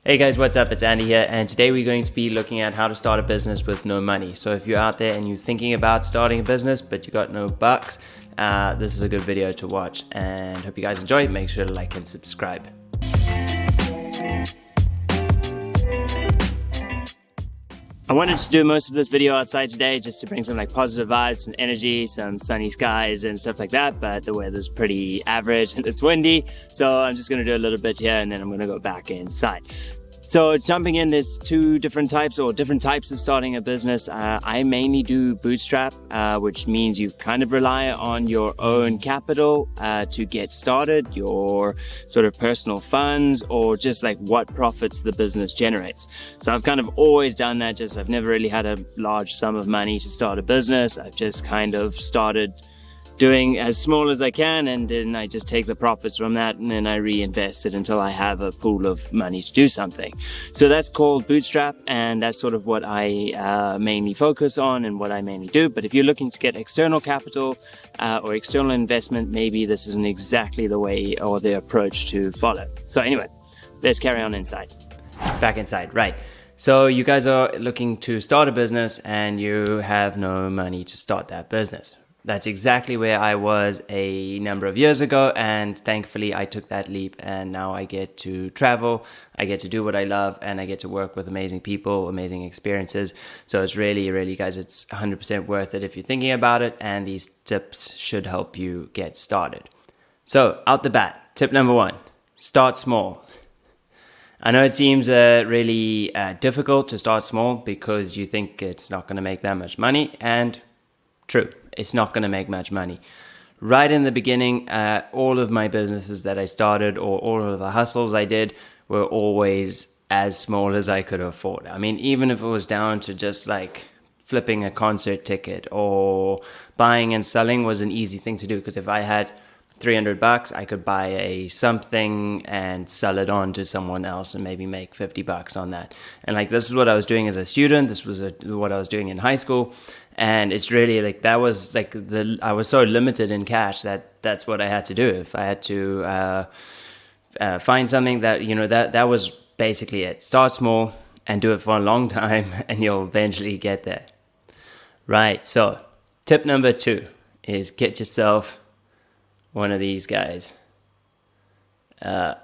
Hey guys, what's up? It's Andy here, and today we're going to be looking at how to start a business with no money. So if you're out there and you're thinking about starting a business but you got no bucks, this is a good video to watch, and hope you guys enjoy. Make sure to like and subscribe. I wanted to do most of this video outside today just to bring some positive vibes, some energy, some sunny skies and stuff like that, but the weather's pretty average and it's windy, so I'm just going to do a little bit here and then I'm going to go back inside. So jumping in, there's different types of starting a business. I mainly do Bootstrap, which means you kind of rely on your own capital to get started, your sort of personal funds, or just what profits the business generates. So I've kind of always done that. I've never really had a large sum of money to start a business. I've just kind of started doing as small as I can, and then I just take the profits from that and then I reinvest it until I have a pool of money to do something. So that's called Bootstrap, and that's sort of what I mainly focus on and what I mainly do. But if you're looking to get external capital or external investment, maybe this isn't exactly the way or the approach to follow. So anyway, let's carry on inside. Back inside, right. So you guys are looking to start a business and you have no money to start that business. That's exactly where I was a number of years ago, and thankfully I took that leap, and now I get to travel, I get to do what I love, and I get to work with amazing people, amazing experiences. So it's really, guys, it's 100% worth it if you're thinking about it, and these tips should help you get started. So out the bat, tip number 1, start small. I know it seems really difficult to start small because you think it's not going to make that much money, and true. It's not going to make much money. Right in the beginning, all of my businesses that I started or all of the hustles I did were always as small as I could afford. I mean, even if it was down to just flipping a concert ticket or buying and selling was an easy thing to do, because if I had $300, I could buy something and sell it on to someone else and maybe make $50 on that. And this is what I was doing as a student. This was what I was doing in high school. And it's really that was I was so limited in cash that's what I had to do. If I had to find something that was basically it. Start small and do it for a long time and you'll eventually get there. Right, so tip number 2 is get yourself one of these guys, a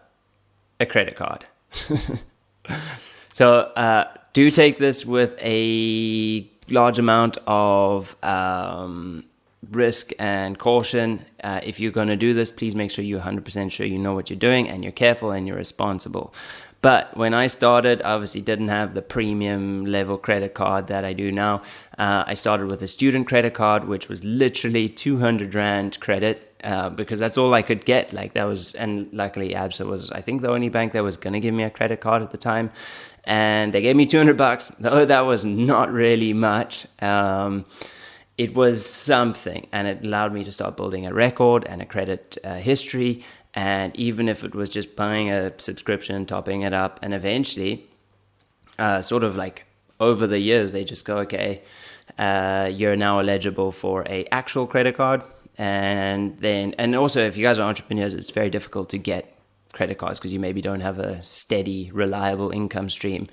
credit card. So do take this with a large amount of risk and caution. If you're going to do this, please make sure you're 100% sure you know what you're doing and you're careful and you're responsible. But when I started, I obviously didn't have the premium level credit card that I do now. I started with a student credit card, which was literally 200 Rand credit, because that's all I could get. And luckily ABSA was, I think, the only bank that was going to give me a credit card at the time. And they gave me $200, though that was not really much. It was something, and it allowed me to start building a record and a credit history. And even if it was just buying a subscription, topping it up, and eventually, over the years, they just go, okay, you're now eligible for a actual credit card. And also, if you guys are entrepreneurs, it's very difficult to get credit cards because you maybe don't have a steady, reliable income stream.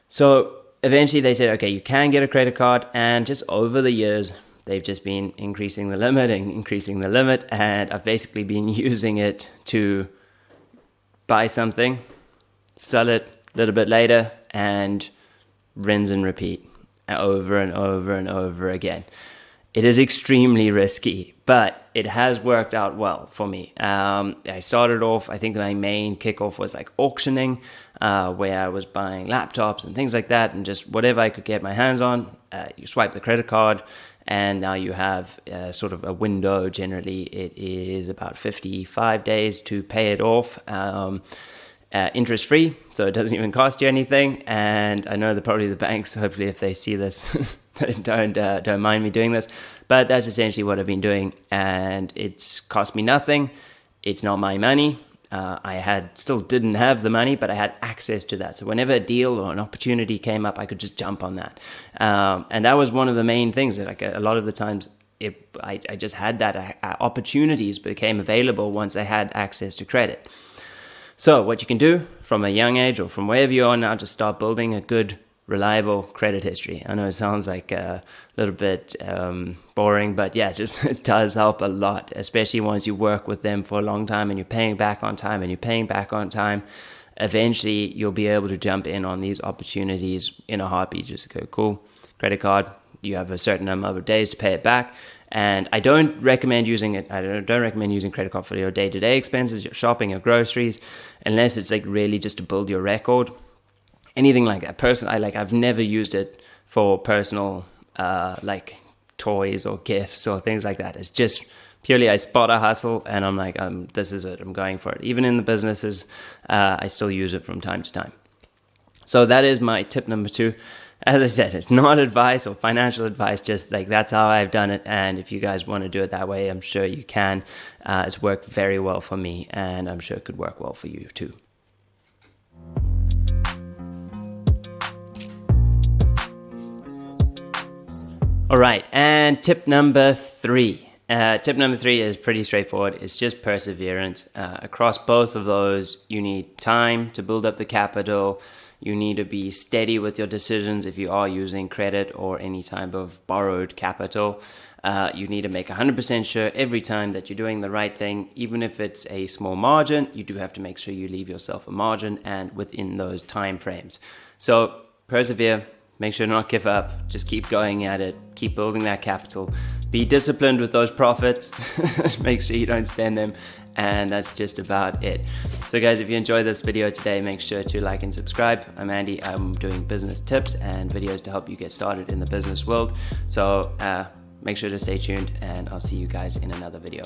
So eventually they said, okay, you can get a credit card, and just over the years, they've just been increasing the limit, and I've basically been using it to buy something, sell it a little bit later, and rinse and repeat over and over and over again. It is extremely risky, but it has worked out well for me. I started off, I think my main kickoff was auctioning, where I was buying laptops and things like that, and just whatever I could get my hands on. You swipe the credit card, and now you have sort of a window. Generally, it is about 55 days to pay it off. Interest free, so it doesn't even cost you anything. And I know that probably the banks, hopefully if they see this, don't mind me doing this, but that's essentially what I've been doing, and it's cost me nothing. It's not my money. I still didn't have the money, but I had access to that. So whenever a deal or an opportunity came up, I could just jump on that. And that was one of the main things that a lot of the times I just had that opportunities became available once I had access to credit. So what you can do, from a young age or from wherever you are now, just start building a good, reliable credit history. I know it sounds like a little bit boring, but yeah, just it does help a lot, especially once you work with them for a long time and you're paying back on time and you're paying back on time. Eventually, you'll be able to jump in on these opportunities in a heartbeat. Just go, cool, credit card, you have a certain number of days to pay it back. And I don't recommend using it. I don't recommend using credit card for your day-to-day expenses, your shopping, your groceries, unless it's like really just to build your record. Anything like that. I've never used it for personal like toys or gifts or things like that. It's just purely I spot a hustle and I'm like, this is it. I'm going for it. Even in the businesses, I still use it from time to time. So that is my tip number 2. As I said, it's not advice or financial advice, just like that's how I've done it. And if you guys want to do it that way, I'm sure you can. It's worked very well for me, and I'm sure it could work well for you too. All right, and tip number 3. Tip number 3 is pretty straightforward. It's just perseverance. Across both of those, you need time to build up the capital. You need to be steady with your decisions if you are using credit or any type of borrowed capital. You need to make 100% sure every time that you're doing the right thing, even if it's a small margin. You do have to make sure you leave yourself a margin and within those time frames. So persevere. Make sure to not give up. Just keep going at it. Keep building that capital. Be disciplined with those profits. Make sure you don't spend them. And that's just about it. So guys, if you enjoyed this video today, make sure to like and subscribe. I'm Andy. I'm doing business tips and videos to help you get started in the business world. So make sure to stay tuned and I'll see you guys in another video.